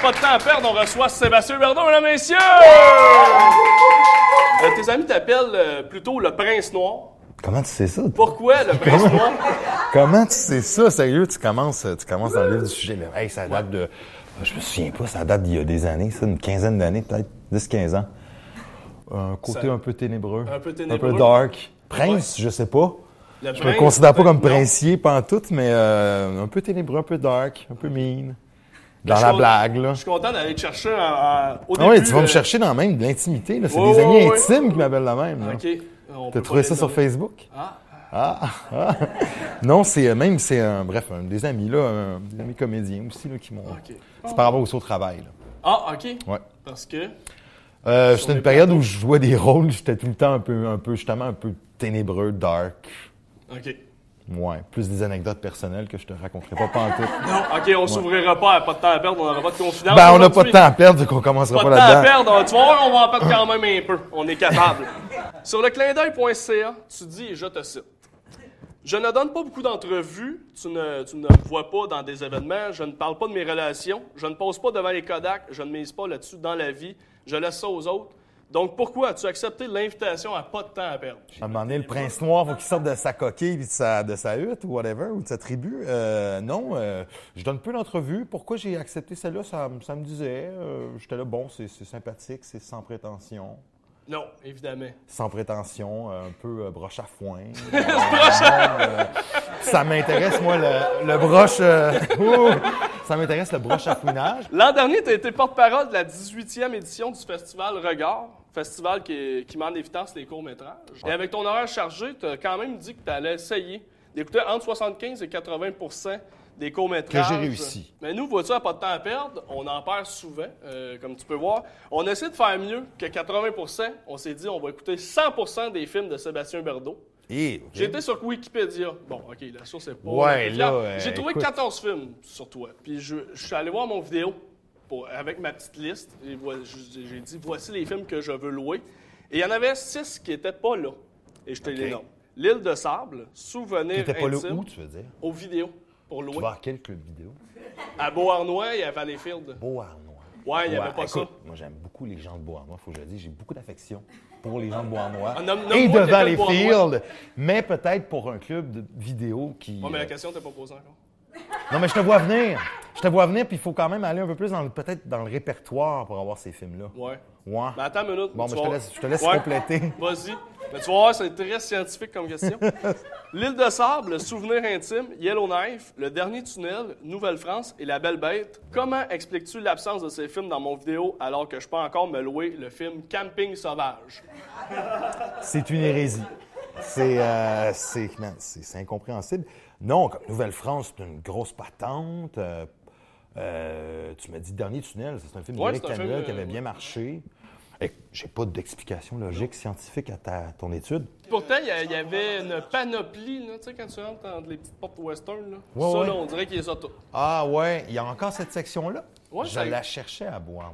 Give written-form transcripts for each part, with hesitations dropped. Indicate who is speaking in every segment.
Speaker 1: pas de temps à perdre, on reçoit Sébastien Berdon, mesdames et messieurs! Tes amis t'appellent plutôt le Prince Noir.
Speaker 2: Comment tu sais ça?
Speaker 1: Pourquoi le Prince Noir?
Speaker 2: Comment tu sais ça? Sérieux, tu commences dans le vif du sujet. Mais hey, ça date de... Je me souviens pas, ça date d'il y a des années, ça, une quinzaine d'années, peut-être 10-15 ans. Un côté un peu ténébreux. Un peu dark. Prince, je sais pas. Je me considère pas comme princier pantoute, mais un peu ténébreux, un peu dark, un peu mean. Dans la blague, là.
Speaker 1: Je suis content d'aller te chercher au
Speaker 2: début. Ah oui, tu vas me chercher dans même de l'intimité, là. C'est des amis intimes qui m'appellent la même, là.
Speaker 1: OK.
Speaker 2: T'as trouvé ça sur Facebook? Ah. Non, c'est des amis, là, des amis comédiens aussi, là, qui m'ont... Okay. C'est par rapport aussi au travail, là.
Speaker 1: Ah, OK.
Speaker 2: Ouais.
Speaker 1: Parce que...
Speaker 2: c'était une période où je jouais des rôles, j'étais tout le temps un peu ténébreux, dark.
Speaker 1: OK.
Speaker 2: Ouais, plus des anecdotes personnelles que je te raconterai pas pantoute.
Speaker 1: Non, OK, on s'ouvrira pas, pas de temps à perdre, on n'aura pas de confidence.
Speaker 2: Ben, on n'a pas de temps à perdre, vu qu'on commencera pas là-dedans.
Speaker 1: Pas de temps à perdre, tu vas voir, on va en perdre quand même un peu. On est capable. Sur le clindeuil.ca, tu dis, et je te cite, « Je ne donne pas beaucoup d'entrevues, tu ne me vois pas dans des événements, je ne parle pas de mes relations, je ne pose pas devant les Kodak, je ne mise pas là-dessus dans la vie, je laisse ça aux autres. Donc, pourquoi as-tu accepté l'invitation à pas de temps à perdre? »
Speaker 2: À un moment donné, le prince noir, faut qu'il sorte de sa coquille et de sa hutte ou whatever, ou de sa tribu. Non, je donne peu d'entrevues. Pourquoi j'ai accepté celle-là? Ça me disait. J'étais là, bon, c'est sympathique, c'est sans prétention.
Speaker 1: Non, évidemment.
Speaker 2: Sans prétention, un peu broche à foin.
Speaker 1: Broche
Speaker 2: ça m'intéresse, moi, le broche... ça m'intéresse, le broche à fouinage.
Speaker 1: L'an dernier, tu as été porte-parole de la 18e édition du festival Regard, festival qui met en évidence les courts-métrages. Et avec ton horaire chargé, tu as quand même dit que tu allais essayer d'écouter entre 75 et 80 % des courts-métrages.
Speaker 2: Que j'ai réussi.
Speaker 1: Mais nous, vois-tu, à pas de temps à perdre, on en perd souvent, comme tu peux voir. On essaie de faire mieux que 80 %. On s'est dit, on va écouter 100 % des films de Sébastien Berdon.
Speaker 2: Okay.
Speaker 1: J'étais sur Wikipédia. Bon, OK, la source est pas...
Speaker 2: Ouais, là...
Speaker 1: J'ai trouvé 14 films sur toi. Puis je suis allé voir mon vidéo avec ma petite liste. Et j'ai dit, voici les films que je veux louer. Et il y en avait 6 qui n'étaient pas là. Et je te les nomme. L'île de sable, Souvenir intime.
Speaker 2: T'étais pas là où, tu veux dire?
Speaker 1: Aux vidéos. Pour louer.
Speaker 2: Tu vas à quel club vidéo?
Speaker 1: À Beauharnois et à Valleyfield.
Speaker 2: Beauharnois.
Speaker 1: Ouais, il n'y avait pas ça.
Speaker 2: Moi, j'aime beaucoup les gens de Beauharnois, faut que je le dise. J'ai beaucoup d'affection pour les gens de Beauharnois
Speaker 1: et
Speaker 2: de Valleyfield. Mais peut-être pour un club de vidéo qui...
Speaker 1: Ouais, mais la question t'es pas posée encore.
Speaker 2: Non, mais je te vois venir. Puis il faut quand même aller un peu plus peut-être dans le répertoire pour avoir ces films-là.
Speaker 1: Ouais.
Speaker 2: Ouais.
Speaker 1: Mais attends une minute.
Speaker 2: Bon, mais je te laisse compléter.
Speaker 1: Vas-y. Mais tu vas voir, c'est très scientifique comme question. L'île de sable, Souvenir intime, Yellowknife, Le dernier tunnel, Nouvelle-France et La Belle Bête. Comment expliques-tu l'absence de ces films dans mon vidéo alors que je peux encore me louer le film Camping sauvage?
Speaker 2: C'est une hérésie. C'est incompréhensible. Non, comme Nouvelle-France, c'est une grosse patente. Tu m'as dit Dernier tunnel, c'est un film d'Éric Canuel qui avait bien marché. J'ai pas d'explication logique, scientifique à ton étude.
Speaker 1: Pourtant, il y avait une panoplie, là, tu sais, quand tu rentres dans les petites portes western, là.
Speaker 2: Ouais,
Speaker 1: ça,
Speaker 2: ouais.
Speaker 1: là, on dirait qu'il est ça tout.
Speaker 2: Ah ouais, il y a encore cette section-là?
Speaker 1: Ouais,
Speaker 2: je la cherchais à boire.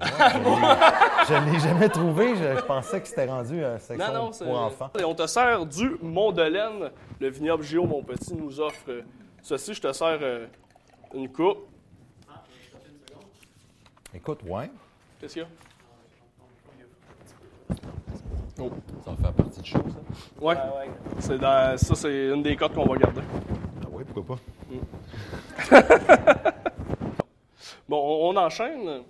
Speaker 2: Je ne l'ai jamais trouvée. Je pensais que c'était rendu à section pour enfants.
Speaker 1: Et on te sert du Mont-de-Laine. Le vignoble Gio, mon petit, nous offre ceci. Je te sers une coupe.
Speaker 2: Écoute, ouais.
Speaker 1: Qu'est-ce qu'il y a?
Speaker 2: Oh. Ça va faire partie de choses, ça?
Speaker 1: Ouais. Ça, c'est une des cotes qu'on va garder.
Speaker 2: Ah ouais, pourquoi pas?
Speaker 1: Bon, on enchaîne.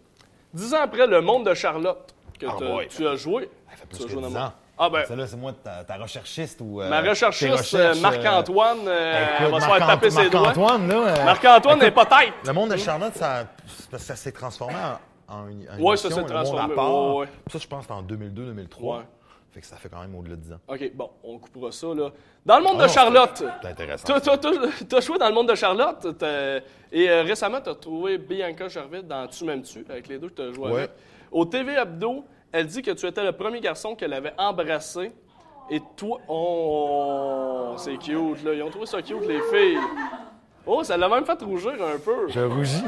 Speaker 1: 10 ans après Le Monde de Charlotte, que tu as joué.
Speaker 2: Ça fait plus que 10 ans.
Speaker 1: Ah ben,
Speaker 2: celle-là, c'est moi ta recherchiste ou...
Speaker 1: ma recherchiste, Marc-Antoine, va se faire taper ses doigts.
Speaker 2: Marc-Antoine, là...
Speaker 1: Marc-Antoine n'est pas tête.
Speaker 2: Le Monde de Charlotte, ça s'est transformé en une
Speaker 1: ouais,
Speaker 2: émission,
Speaker 1: ça s'est transformé.
Speaker 2: Monde à part.
Speaker 1: Ouais.
Speaker 2: Ça, je pense, c'est en 2002-2003.
Speaker 1: Ouais.
Speaker 2: Fait que ça fait quand même au-delà de 10 ans.
Speaker 1: OK, bon, on coupera ça, là. Dans le monde de Charlotte...
Speaker 2: C'est intéressant.
Speaker 1: T'as joué dans le monde de Charlotte, et récemment, t'as trouvé Bianca Gervais dans Tu m'aimes-tu, avec les deux que t'as joué avec. Au TV Hebdo, elle dit que tu étais le premier garçon qu'elle avait embrassé, et toi... Oh, c'est cute, là. Ils ont trouvé ça cute, les filles. Oh, ça l'a même fait rougir un peu.
Speaker 2: Je rougis.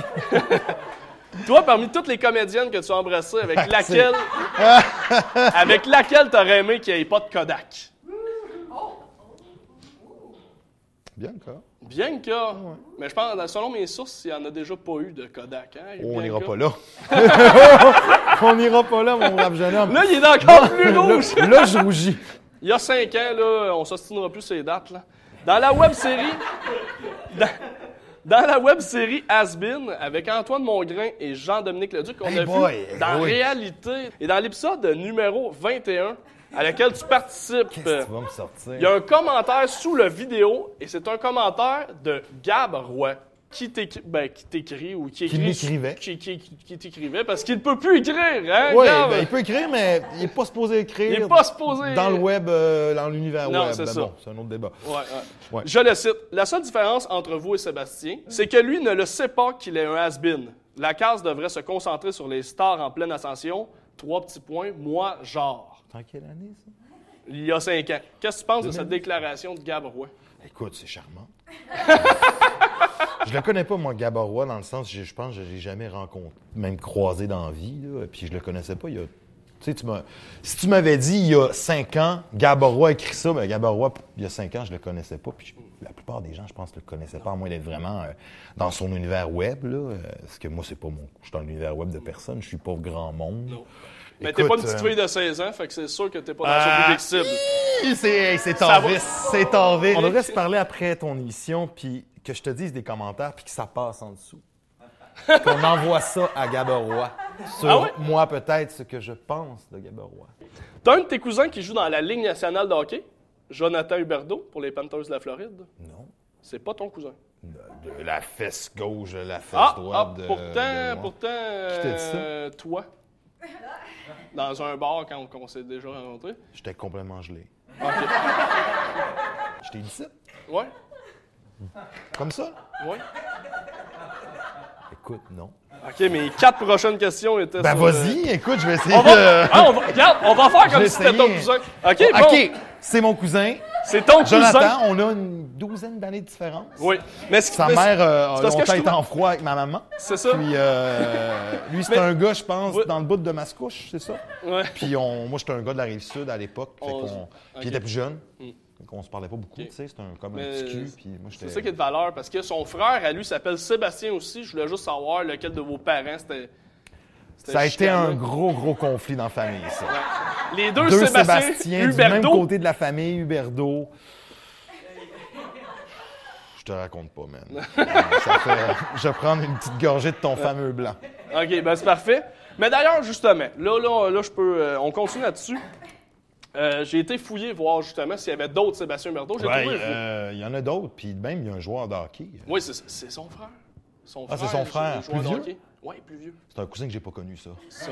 Speaker 1: Toi, parmi toutes les comédiennes que tu as embrassées, avec laquelle t'aurais aimé qu'il n'y ait pas de Kodak?
Speaker 2: Bianca.
Speaker 1: Bianca. Mais je pense, selon mes sources, il n'y en a déjà pas eu de Kodak. Hein,
Speaker 2: On
Speaker 1: Bianca.
Speaker 2: n'ira pas là. On n'ira pas là, mon brave jeune homme.
Speaker 1: Là, il est encore plus rouge.
Speaker 2: Là, je rougis.
Speaker 1: Il y a 5 ans, là, on s'ostinera plus ces dates. Là. Dans la web-série... Dans la web-série Has-Been, avec Antoine Mongrain et Jean-Dominique Leduc, on a vu dans Réalité, et dans l'épisode numéro 21, à laquelle tu participes,
Speaker 2: Qu'est-ce que tu vas me sortir?
Speaker 1: il y a un commentaire sous la vidéo, et c'est un commentaire de Gab Roy, qui t'écrit ou qui écrit...
Speaker 2: Qui m'écrivait.
Speaker 1: Qui t'écrivait, parce qu'il ne peut plus écrire, hein,
Speaker 2: Oui,
Speaker 1: Gab?
Speaker 2: il peut écrire, mais il n'est pas supposé écrire.
Speaker 1: Il n'est pas supposé...
Speaker 2: Dans le web, dans l'univers
Speaker 1: Non,
Speaker 2: web.
Speaker 1: c'est
Speaker 2: Ben
Speaker 1: ça.
Speaker 2: bon, c'est un autre débat.
Speaker 1: Ouais. Je le cite. La seule différence entre vous et Sébastien, c'est que lui ne le sait pas qu'il est un has-been. La case devrait se concentrer sur les stars en pleine ascension. 3 petits points. Moi, genre.
Speaker 2: T'es en quelle année, ça?
Speaker 1: Il y a 5 ans. Qu'est-ce que tu penses de cette déclaration de Gab Roy?
Speaker 2: Écoute, c'est charmant. Je le connais pas, moi, Gabarois, dans le sens, je pense que je l'ai jamais rencontré, même croisé dans la vie, là, puis je le connaissais pas. Si tu m'avais dit il y a 5 ans, Gabarois a écrit ça, mais Gabarois, il y a 5 ans, je le connaissais pas. Puis la plupart des gens, je pense, le connaissaient pas, à moins d'être vraiment dans son univers web. Là, parce que moi, c'est pas mon. Je suis dans l'univers web de personne, je suis pas grand monde.
Speaker 1: Non. Mais t'es pas une petite fille de 16 ans, fait que c'est sûr que t'es pas dans son public cible.
Speaker 2: C'est Tarvis. C'est Tarvis. On devrait se parler après ton émission, puis que je te dise des commentaires, puis que ça passe en dessous. Qu'on envoie ça à Gabarois. Sur moi, peut-être, ce que je pense de Gabarois.
Speaker 1: T'as un de tes cousins qui joue dans la Ligue nationale de hockey, Jonathan Huberdeau, pour les Panthers de la Floride.
Speaker 2: Non.
Speaker 1: C'est pas ton cousin.
Speaker 2: De la fesse gauche, la fesse droite.
Speaker 1: Pourtant,
Speaker 2: Qui t'a dit ça?
Speaker 1: Toi. Dans un bar quand on s'est déjà rencontrés.
Speaker 2: J'étais complètement gelé.
Speaker 1: OK.
Speaker 2: Je t'ai dit ça?
Speaker 1: Ouais.
Speaker 2: Comme ça?
Speaker 1: Ouais.
Speaker 2: Écoute, non.
Speaker 1: OK, mes 4 prochaines questions étaient
Speaker 2: Ben
Speaker 1: sur...
Speaker 2: vas-y, écoute, je vais essayer
Speaker 1: Regarde, on va faire comme si c'était ton cousin. OK, bon.
Speaker 2: OK, c'est mon cousin.
Speaker 1: C'est ton cousin.
Speaker 2: Jonathan, on a une douzaine d'années de différence.
Speaker 1: Oui. Mais
Speaker 2: Sa mère a longtemps été en froid avec ma maman.
Speaker 1: C'est ça.
Speaker 2: Puis lui, c'était un gars, je pense, dans le bout de Mascouche, c'est ça?
Speaker 1: Ouais.
Speaker 2: Puis moi, j'étais un gars de la Rive-Sud à l'époque. Puis il était plus jeune. Donc on se parlait pas beaucoup, tu sais. C'était comme un petit cul. Puis moi, j'étais...
Speaker 1: C'est ça qui est de valeur, parce que son frère, à lui, s'appelle Sébastien aussi. Je voulais juste savoir lequel de vos parents c'était
Speaker 2: ça a été un gros conflit dans la famille, ça.
Speaker 1: Ouais. Les deux
Speaker 2: Sébastien, du même
Speaker 1: Huberdeau.
Speaker 2: côté de la famille, Huberdeau. Je te raconte pas, man. Je vais prendre une petite gorgée de ton fameux blanc.
Speaker 1: OK, ben c'est parfait. Mais d'ailleurs, justement, là, je peux... on continue là-dessus. J'ai été fouiller voir justement s'il y avait d'autres Sébastien Huberdeau. J'ai trouvé...
Speaker 2: Il y en a d'autres, puis même, il y a un joueur de hockey.
Speaker 1: Oui, c'est son frère.
Speaker 2: C'est son frère.
Speaker 1: Plus
Speaker 2: vieux?
Speaker 1: Oui, plus vieux.
Speaker 2: C'est un cousin que j'ai pas connu, ça.
Speaker 1: Ça.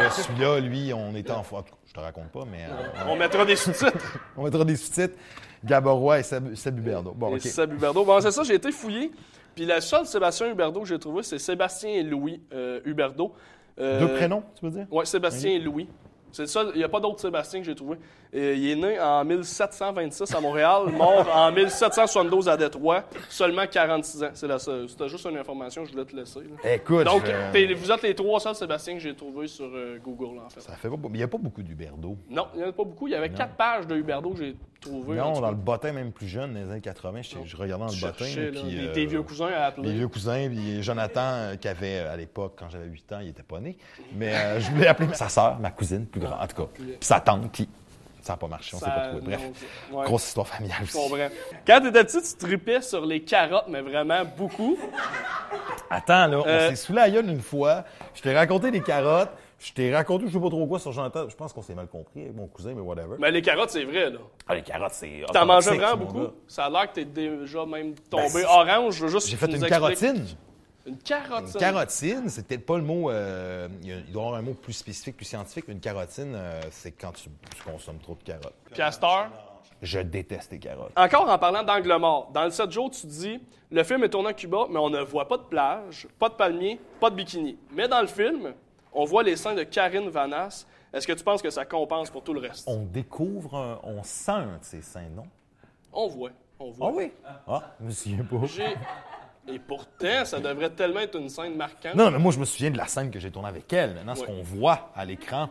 Speaker 2: Celui-là, lui, on était en fois. Je te raconte pas, mais.
Speaker 1: On mettra des sous-titres.
Speaker 2: On mettra des sous-titres. Gabarois et Seb Huberdeau. Bon, OK.
Speaker 1: Seb Huberdeau. Bon, c'est ça, j'ai été fouillé. Puis le seul Sébastien Huberdeau que j'ai trouvé, c'est Sébastien et Louis Huberdeau.
Speaker 2: 2 prénoms, tu veux dire?
Speaker 1: Oui, Sébastien et Louis. C'est le seul. Il n'y a pas d'autre Sébastien que j'ai trouvé. Il est né en 1726 à Montréal, mort en 1772 à Détroit, seulement 46 ans. C'était juste une information que je voulais te laisser. Là.
Speaker 2: Écoute,
Speaker 1: donc, vous êtes les 3 seuls Sébastien que j'ai trouvés sur Google, en fait.
Speaker 2: Ça fait pas... Mais il n'y a pas beaucoup d'Huberdeau.
Speaker 1: Non, il n'y en a pas beaucoup. Il y avait 4 pages de Huberdeau que j'ai trouvées.
Speaker 2: Non, dans le bottin, même plus jeune, dans les années 80, je regardais dans le bottin. Puis,
Speaker 1: tes vieux cousins à appeler.
Speaker 2: Mes vieux cousins, puis Jonathan, qui avait, à l'époque, quand j'avais 8 ans, il était pas né. Mais je voulais appeler sa sœur, ma cousine, plus grande, en tout cas. Puis sa tante, qui... Ça n'a pas marché, on ne s'est pas trouvé. Bref, grosse histoire familiale aussi.
Speaker 1: Quand tu étais petit, tu tripais sur les carottes, mais vraiment beaucoup.
Speaker 2: Attends, là, on s'est saoulé à gueule une fois. Je t'ai raconté des carottes. Je t'ai raconté, je ne sais pas trop quoi sur Jonathan. Je pense qu'on s'est mal compris avec mon cousin, mais whatever.
Speaker 1: Mais les carottes, c'est vrai, là.
Speaker 2: Ah, les carottes, c'est...
Speaker 1: T'en mangeais vraiment beaucoup? Ça a l'air que t'es déjà même tombé orange. Je veux juste
Speaker 2: j'ai fait une carotine.
Speaker 1: Une carotine?
Speaker 2: Une carotine, c'est peut-être pas le mot... il doit y avoir un mot plus spécifique, plus scientifique. Une carotine, c'est quand tu consommes trop de carottes.
Speaker 1: Castor?
Speaker 2: Je déteste les carottes.
Speaker 1: Encore en parlant d'angle mort, dans le 7 jours, tu dis « Le film est tourné à Cuba, mais on ne voit pas de plage, pas de palmiers, pas de bikini. » Mais dans le film, on voit les seins de Karine Vanasse. Est-ce que tu penses que ça compense pour tout le reste?
Speaker 2: On découvre, on sent un de ces seins, non?
Speaker 1: On voit.
Speaker 2: Ah oui? Ah, je me souviens pas.
Speaker 1: Et pourtant, ça devrait tellement être une scène marquante.
Speaker 2: Non, mais moi, je me souviens de la scène que j'ai tournée avec elle. Maintenant, ce qu'on voit à l'écran,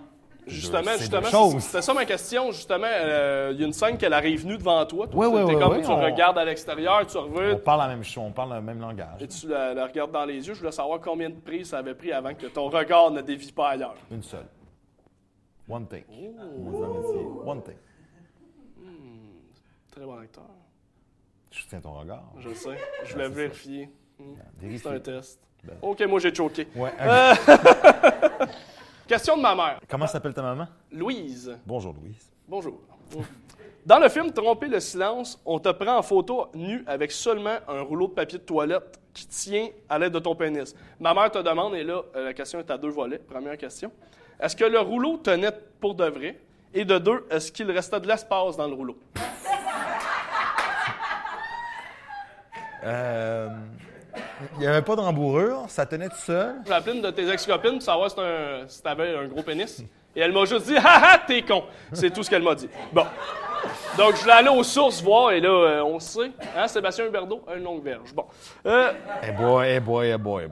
Speaker 1: Justement,
Speaker 2: chose.
Speaker 1: c'était ça ma question. Justement, il y a une scène qu'elle arrive nue devant toi.
Speaker 2: Oui,
Speaker 1: Tu regardes à l'extérieur, tu reviens.
Speaker 2: On parle la même chose, on parle le même langage.
Speaker 1: Et tu la regardes dans les yeux. Je voulais savoir combien de prises ça avait pris avant que ton regard ne dévie pas ailleurs.
Speaker 2: Une seule. One take. One take.
Speaker 1: Très bon acteur.
Speaker 2: Je soutiens ton regard.
Speaker 1: Je le sais. Je voulais vérifier. C'est un test.
Speaker 2: Ben.
Speaker 1: OK, moi j'ai choqué.
Speaker 2: Ouais.
Speaker 1: Question de ma mère.
Speaker 2: Comment s'appelle ta maman?
Speaker 1: Louise.
Speaker 2: Bonjour, Louise.
Speaker 1: Bonjour. Dans le film Tromper le silence, on te prend en photo nu avec seulement un rouleau de papier de toilette qui tient à l'aide de ton pénis. Ma mère te demande, et là, la question est à 2 volets. Première question. Est-ce que le rouleau tenait pour de vrai? Et de 2, est-ce qu'il restait de l'espace dans le rouleau?
Speaker 2: Il n'y avait pas de rembourrure, ça tenait tout seul.
Speaker 1: J'ai appelé une de tes ex-copines pour savoir si t'avais un gros pénis. Et elle m'a juste dit « Ha ha, t'es con! » C'est tout ce qu'elle m'a dit. Bon. Donc, je voulais aller aux sources voir, et là, on sait. Hein, Sébastien Huberdeau, une longue verge. Bon.
Speaker 2: Hey boy.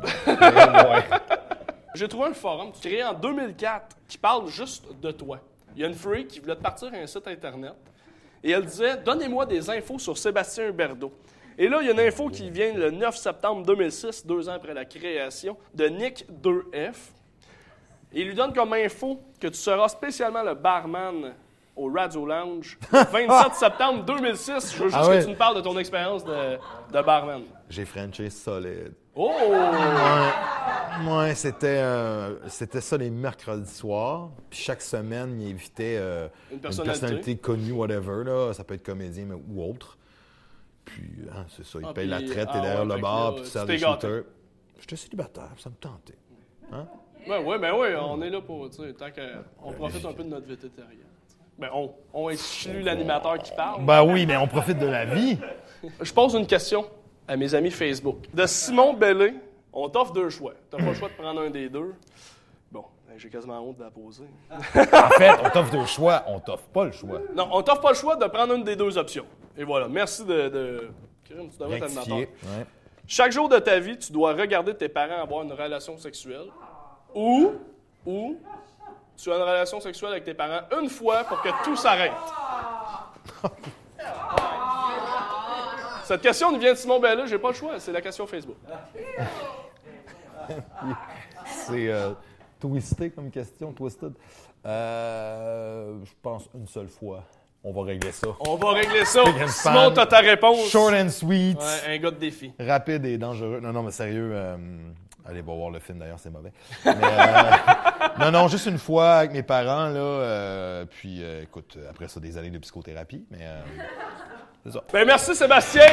Speaker 1: J'ai trouvé un forum créé en 2004 qui parle juste de toi. Il y a une freak qui voulait te partir un site Internet. Et elle disait « Donnez-moi des infos sur Sébastien Huberdeau. » Et là, il y a une info qui vient le 9 septembre 2006, 2 ans après la création, de Nick 2F. Et il lui donne comme info que tu seras spécialement le barman au Radio Lounge le 27 septembre 2006. Je veux juste que tu nous parles de ton expérience de barman.
Speaker 2: J'ai Frenché solide.
Speaker 1: Oh!
Speaker 2: Ouais, c'était ça les mercredis soirs. Puis chaque semaine, il invitait une personnalité connue, whatever. Là. Ça peut être comédien ou autre. Puis, c'est ça, il paye la traite, t'es derrière le bar, puis tu sers des shooters. J'étais célibataire, ça me tentait. Hein?
Speaker 1: Oui, on est là pour, tu sais, tant qu'on profite un peu de notre végétarien. Ben, on exclut l'animateur qui parle.
Speaker 2: Ben oui, mais on profite de la vie.
Speaker 1: Je pose une question à mes amis Facebook. De Simon Bellé, on t'offre 2 choix. T'as pas le choix de prendre un des 2. Bon, j'ai quasiment honte de la poser.
Speaker 2: En fait, on t'offre 2 choix, on t'offre pas le choix.
Speaker 1: Non, on t'offre pas le choix de prendre une des 2 options. Et voilà, merci de... Tu devrais être animateur.
Speaker 2: Ouais.
Speaker 1: Chaque jour de ta vie, tu dois regarder tes parents avoir une relation sexuelle ou tu as une relation sexuelle avec tes parents une fois pour que tout s'arrête. Cette question nous vient de Simon Bellé, j'ai pas le choix, c'est la question Facebook.
Speaker 2: C'est twisté comme question, twisted. Je pense une seule fois. On va régler ça.
Speaker 1: On va régler ça. Simon, t'as ta réponse.
Speaker 2: Short and sweet.
Speaker 1: Ouais, un gars de défi.
Speaker 2: Rapide et dangereux. Non, mais sérieux. Allez, va voir le film d'ailleurs, c'est mauvais. Mais, non, juste une fois avec mes parents, là. Puis, écoute, après ça, des années de psychothérapie. Mais c'est ça.
Speaker 1: Ben, merci, Sébastien.